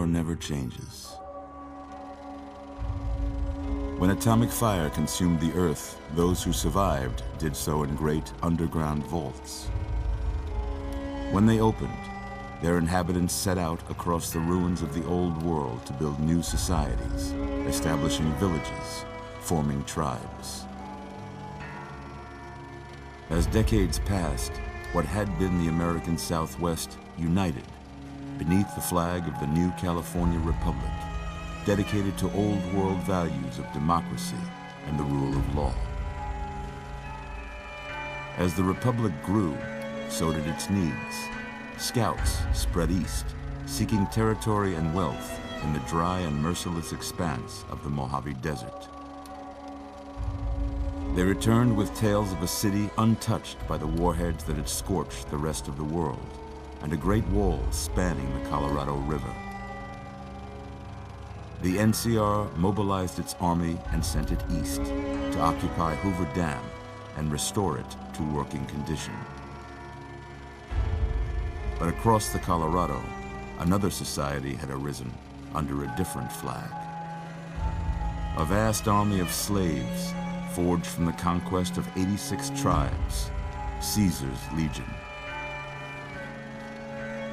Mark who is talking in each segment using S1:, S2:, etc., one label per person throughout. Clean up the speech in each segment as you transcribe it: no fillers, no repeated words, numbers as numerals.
S1: war never changes. When atomic fire consumed the Earth, those who survived did so in great underground vaults. When they opened, their inhabitants set out across the ruins of the old world to build new societies, establishing villages, forming tribes. As decades passed, what had been the American Southwest united beneath the flag of the new California Republic, dedicated to old world values of democracy and the rule of law. As the Republic grew, so did its needs. Scouts spread east, seeking territory and wealth in the dry and merciless expanse of the Mojave Desert. They returned with tales of a city untouched by the warheads that had scorched the rest of the world, and a great wall spanning the Colorado River. The NCR mobilized its army and sent it east to occupy Hoover Dam and restore it to working condition. But across the Colorado, another society had arisen under a different flag. A vast army of slaves forged from the conquest of 86 tribes, Caesar's Legion.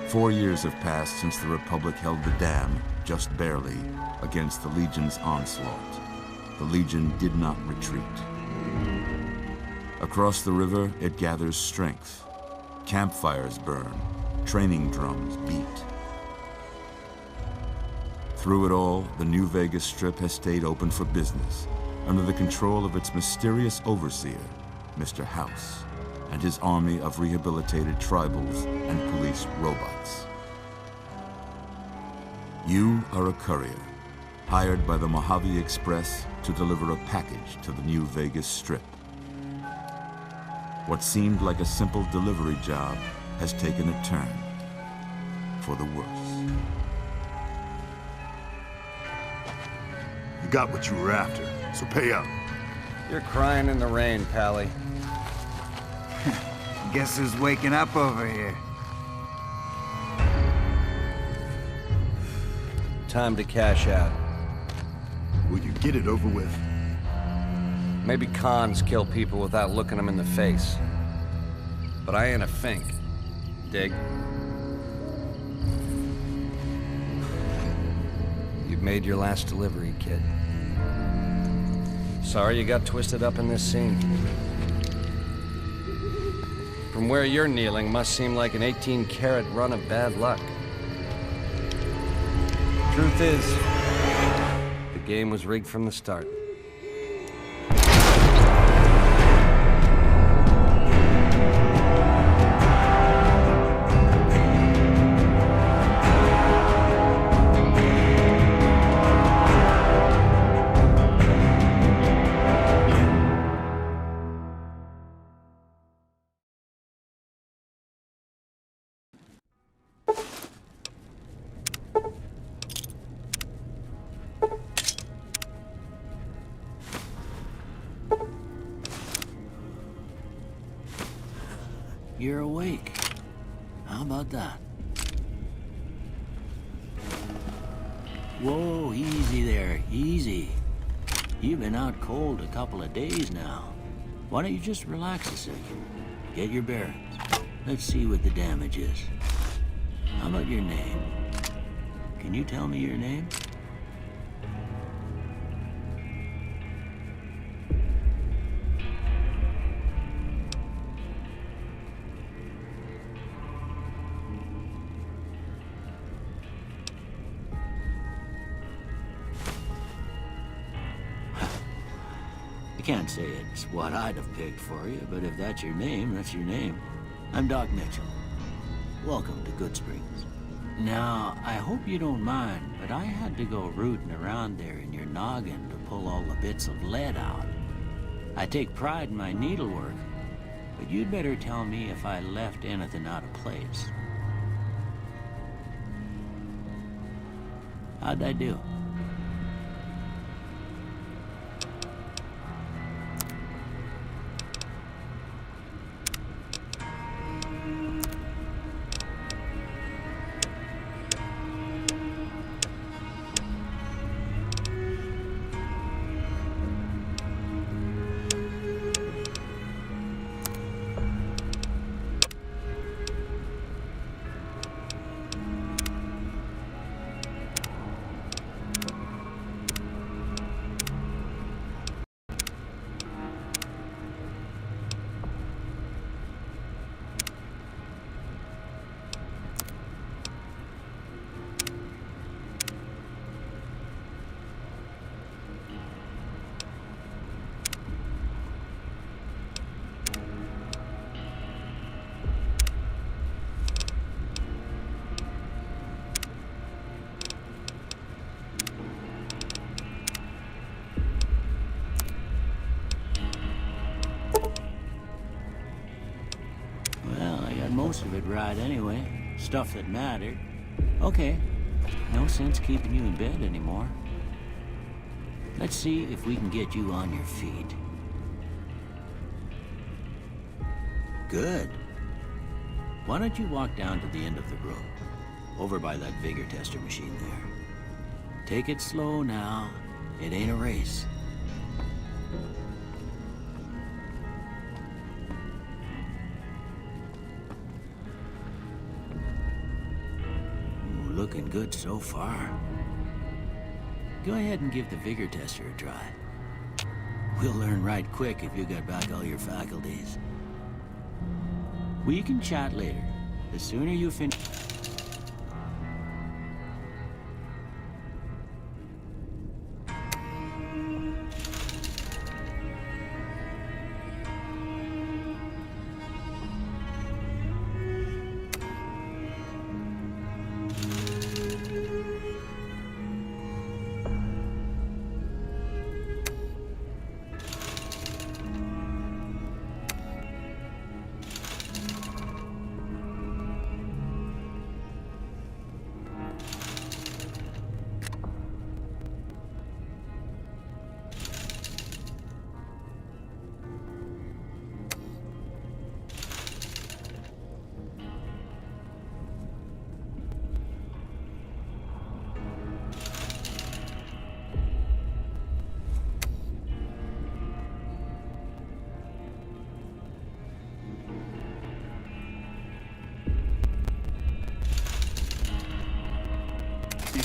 S1: 4 years have passed since the Republic held the dam, just barely, against the Legion's onslaught. The Legion did not retreat. Across the river, it gathers strength. Campfires burn, training drums beat. Through it all, the New Vegas Strip has stayed open for business, under the control of its mysterious overseer, Mr. House, and his army of rehabilitated tribals and police robots. You are a courier, hired by the Mojave Express to deliver a package to the New Vegas Strip. What seemed like a simple delivery job has taken a turn for the worse.
S2: You got what you were after, so pay up.
S3: You're crying in the rain, Pally.
S4: Guess who's waking up over here?
S3: Time to cash out.
S2: Will you get it over with?
S3: Maybe cons kill people without looking them in the face. But I ain't a fink. Dig? You've made your last delivery, kid. Sorry you got twisted up in this scene. From where you're kneeling must seem like an 18-carat run of bad luck. Truth is, the game was rigged from the start.
S5: You're awake. How about that? Whoa, easy there, easy. You've been out cold a couple of days now. Why don't you just relax a second? Get your bearings. Let's see what the damage is. How about your name? Can you tell me your name? I can't say it's what I'd have picked for you, but if that's your name, that's your name. I'm Doc Mitchell. Welcome to Good Springs. Now, I hope you don't mind, but I had to go rooting around there in your noggin to pull all the bits of lead out. I take pride in my needlework, but you'd better tell me if I left anything out of place. How'd I do? most of it right anyway. Stuff that mattered. Okay, no sense keeping you in bed anymore. Let's see if we can get you on your feet. Good. Why don't you walk down to the end of the room, over by that vigor tester machine there. Take it slow now. It ain't a race. Ooh, looking good so far. Go ahead and give the vigor tester a try. We'll learn right quick if you got back all your faculties. We can chat later. The sooner you finish...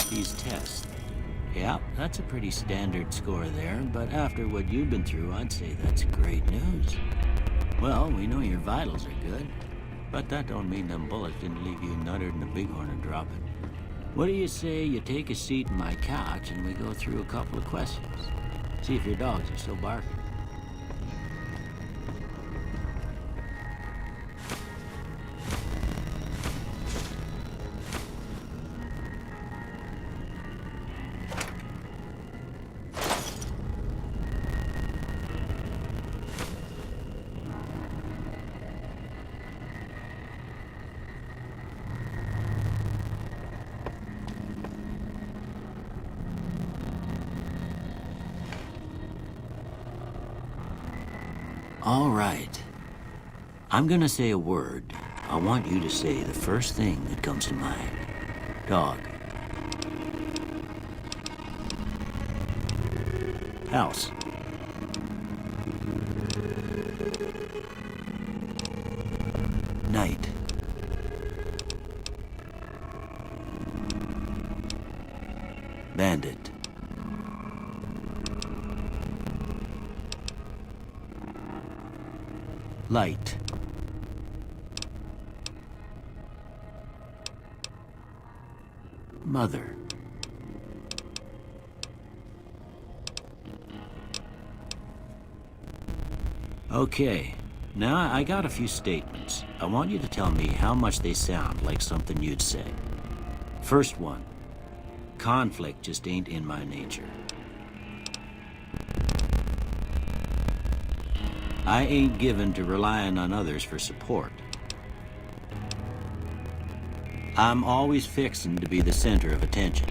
S5: these tests. Yeah, that's a pretty standard score there, but after what you've been through, I'd say that's great news. Well, we know your vitals are good, but that don't mean them bullets didn't leave you nuttered in the bighorn and drop it. What do you say you take a seat in my couch and we go through a couple of questions? See if your dogs are still barking. All right. I'm gonna say a word. I want you to say the first thing that comes to mind. Dog. House. Night. Bandit. Light. Mother. Okay, now I got a few statements. I want you to tell me how much they sound like something you'd say. First one, conflict just ain't in my nature. I ain't given to relying on others for support. I'm always fixing to be the center of attention.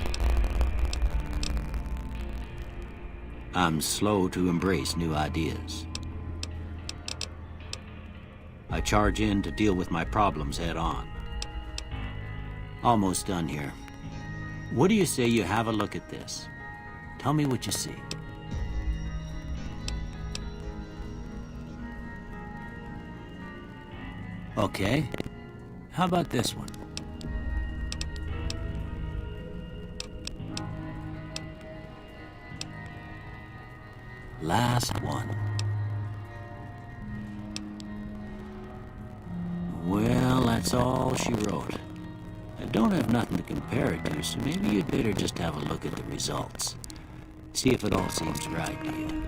S5: I'm slow to embrace new ideas. I charge in to deal with my problems head on. Almost done here. What do you say you have a look at this? Tell me what you see. Okay. How about this one? Last one. Well, that's all she wrote. I don't have nothing to compare it to, so maybe you'd better just have a look at the results. See if it all seems right to you.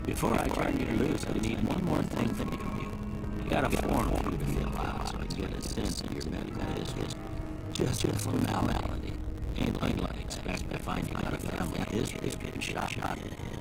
S5: Before I turn you loose, I need one more thing from you. got a form for you to fill out so I can get a sense of your medical history. Just a formality. Ain't like I expect to find you got a family history of getting shot in the head.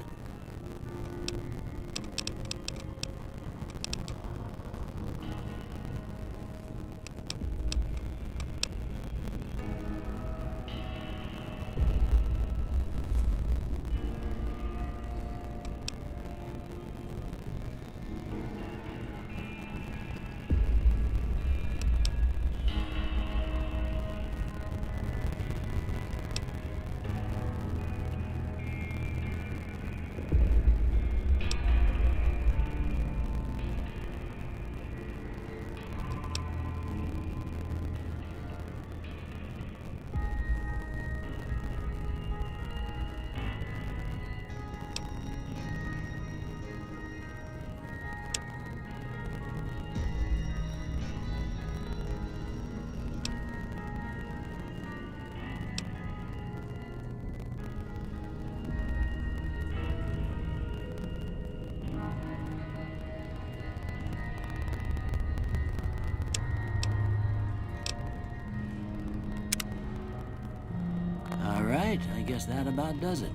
S5: All right, I guess that about does it.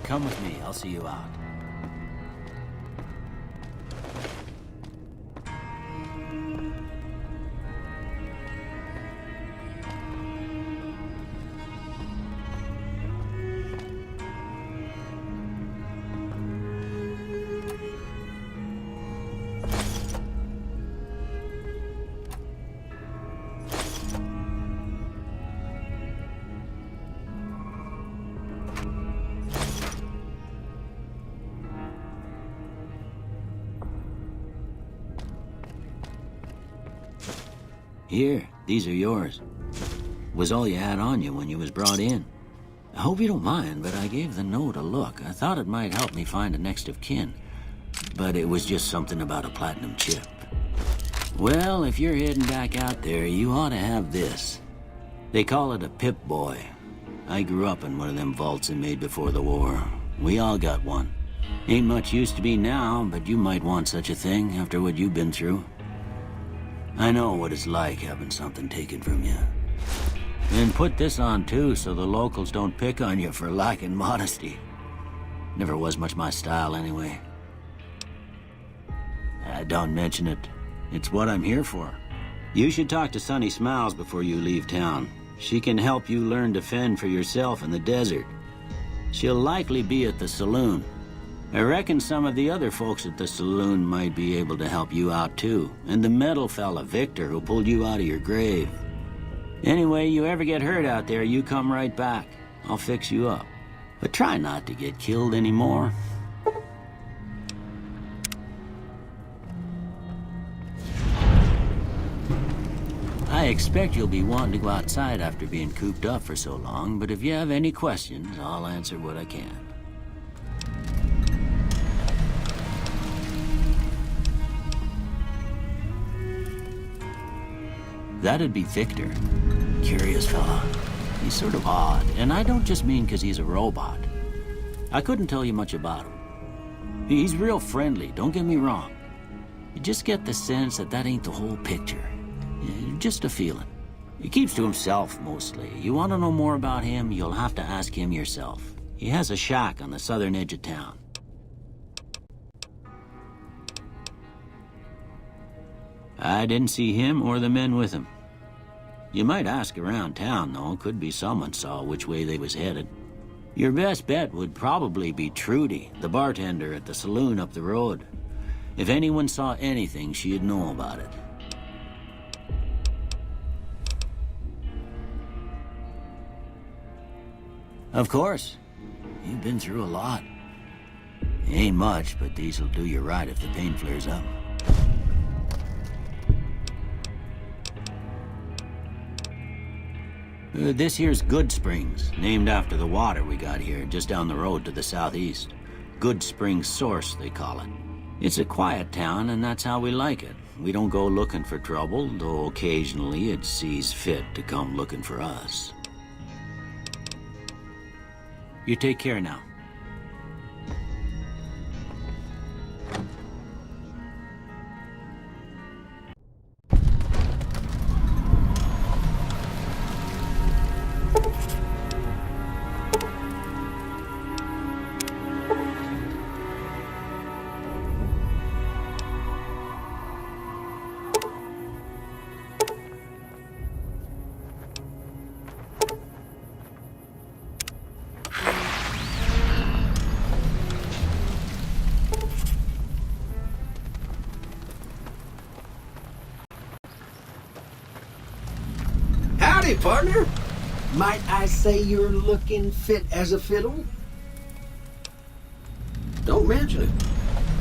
S5: Come with me, I'll see you out. Here, these are yours. Was all you had on you when you was brought in. I hope you don't mind, but I gave the note a look. I thought it might help me find a next of kin. But it was just something about a platinum chip. Well, if you're heading back out there, you ought to have this. They call it a Pip-Boy. I grew up in one of them vaults they made before the war. We all got one. Ain't much use to me now, but you might want such a thing after what you've been through. I know what it's like having something taken from you. And put this on too, so the locals don't pick on you for lacking modesty. Never was much my style anyway. Don't mention it. It's what I'm here for. You should talk to Sunny Smiles before you leave town. She can help you learn to fend for yourself in the desert. She'll likely be at the saloon. I reckon some of the other folks at the saloon might be able to help you out too. And the metal fella, Victor, who pulled you out of your grave. Anyway, you ever get hurt out there, you come right back. I'll fix you up. But try not to get killed anymore. I expect you'll be wanting to go outside after being cooped up for so long, but if you have any questions, I'll answer what I can. That'd be Victor. Curious fella. He's sort of odd, and I don't just mean because he's a robot. I couldn't tell you much about him. He's real friendly, don't get me wrong. You just get the sense that that ain't the whole picture. Just a feeling. He keeps to himself, mostly. You want to know more about him, you'll have to ask him yourself. He has a shack on the southern edge of town. I didn't see him or the men with him. You might ask around town, though. Could be someone saw which way they was headed. Your best bet would probably be Trudy, the bartender at the saloon up the road. If anyone saw anything, she'd know about it. Of course. You've been through a lot. Ain't much, but these'll do you right if the pain flares up. This here's Good Springs, named after the water we got here, just down the road to the southeast. Good Springs Source, they call it. It's a quiet town, and that's how we like it. We don't go looking for trouble, though occasionally it sees fit to come looking for us. You take care now.
S6: Howdy, partner. Might I say you're looking fit as a fiddle? Don't mention it.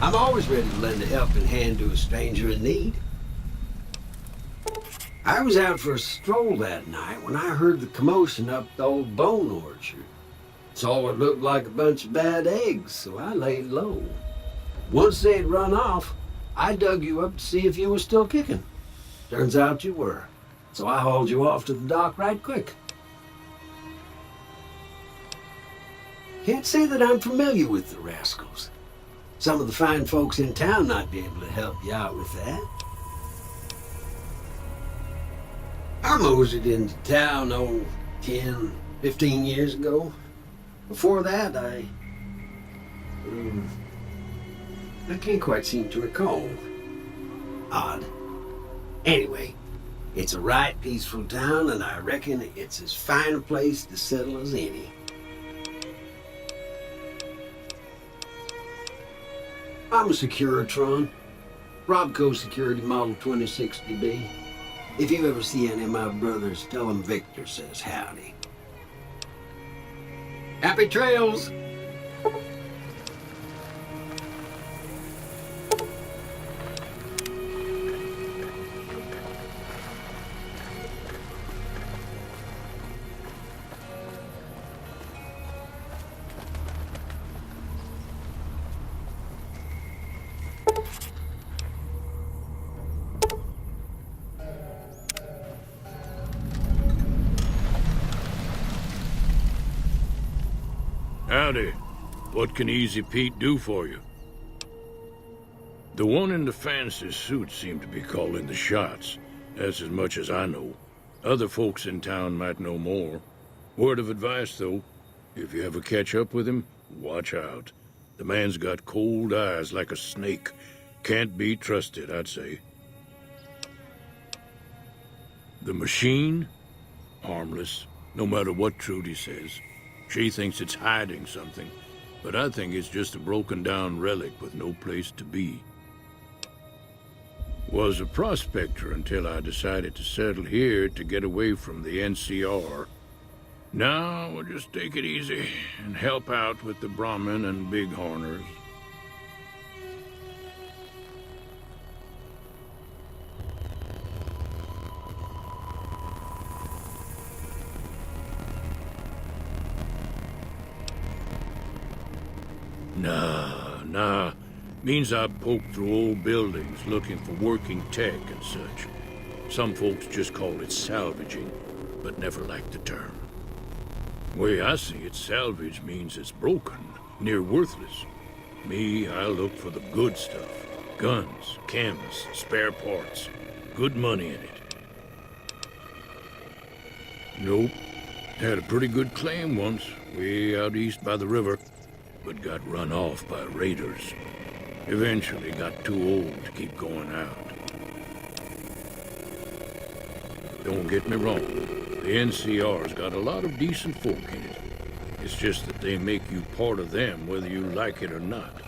S6: I'm always ready to lend a helping hand to a stranger in need. I was out for a stroll that night when I heard the commotion up the old bone orchard. Saw what looked like a bunch of bad eggs, so I laid low. Once they had run off, I dug you up to see if you were still kicking. Turns out you were, so I hauled you off to the dock right quick. Can't say that I'm familiar with the rascals. Some of the fine folks in town might be able to help you out with that. I moseyed into town, 10, 15 years ago. Before that, I can't quite seem to recall. Odd. Anyway, it's a right peaceful town, and I reckon it's as fine a place to settle as any. I'm a Securitron. Robco Security Model 2060B. If you ever see any of my brothers, tell them Victor says howdy. Happy trails!
S7: Howdy. What can Easy Pete do for you? The one in the fancy suit seemed to be calling the shots. That's as much as I know. Other folks in town might know more. Word of advice, though. If you ever catch up with him, watch out. The man's got cold eyes like a snake. Can't be trusted, I'd say. The machine? Harmless, no matter what Trudy says. She thinks it's hiding something, but I think it's just a broken-down relic with no place to be. Was a prospector until I decided to settle here to get away from the NCR. Now we'll just take it easy and help out with the Brahmin and Bighorners. Nah. Means I poke through old buildings looking for working tech and such. Some folks just call it salvaging, but never liked the term. Way I see it, salvage means it's broken, near worthless. Me, I look for the good stuff. Guns, chems, spare parts. Good money in it. Nope. Had a pretty good claim once, way out east by the river, but got run off by raiders. Eventually got too old to keep going out. Don't get me wrong, the NCR's got a lot of decent folk in it. It's just that they make you part of them whether you like it or not.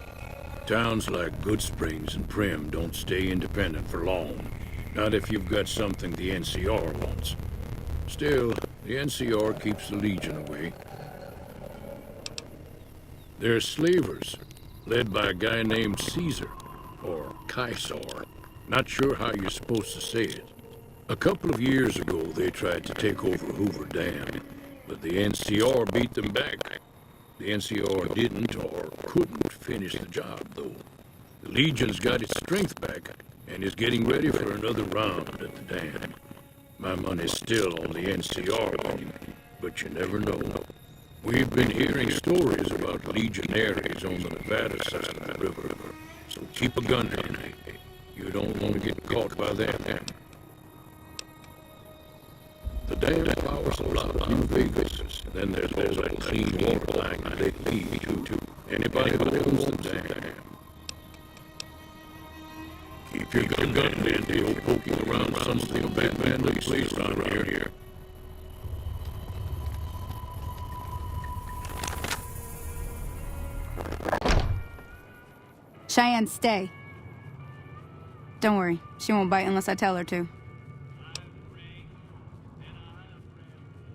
S7: Towns like Good Springs and Prim don't stay independent for long. Not if you've got something the NCR wants. Still, the NCR keeps the Legion away. They're slavers, led by a guy named Caesar, or Caesar. Not sure how you're supposed to say it. A couple of years ago, they tried to take over Hoover Dam, but the NCR beat them back. The NCR didn't or couldn't finish the job, though. The Legion's got its strength back and is getting ready for another round at the dam. My money's still on the NCR money, but you never know. We've been hearing stories about legionaries on the Nevada side of the river, so keep a gun handy. You don't want to get caught by them. The dam powers a lot of New Vegas, and then there's all that clean water line to Lake Lee, too. Anybody who owns the dam. Keep your gun handy or poking around something bad place around here.
S8: Cheyenne, stay. Don't worry, she won't bite unless I tell her to.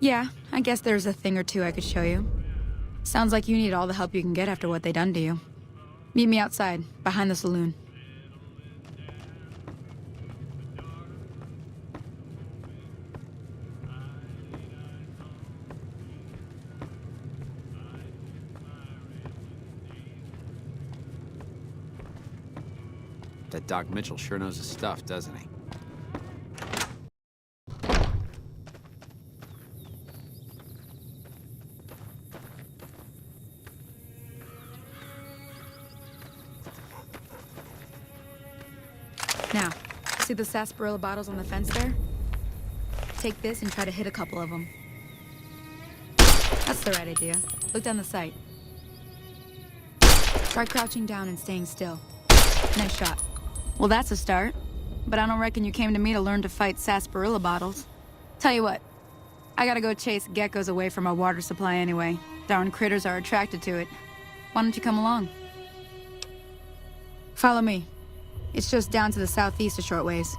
S8: Yeah, I guess there's a thing or two I could show you. Sounds like you need all the help you can get after what they done to you. Meet me outside, behind the saloon.
S9: That Doc Mitchell sure knows his stuff, doesn't he?
S8: Now, see the sarsaparilla bottles on the fence there? Take this and try to hit a couple of them. That's the right idea. Look down the sight. Try crouching down and staying still. Nice shot. Well, that's a start. But I don't reckon you came to me to learn to fight sarsaparilla bottles. Tell you what, I gotta go chase geckos away from our water supply anyway. Darn critters are attracted to it. Why don't you come along? Follow me. It's just down to the southeast a short ways.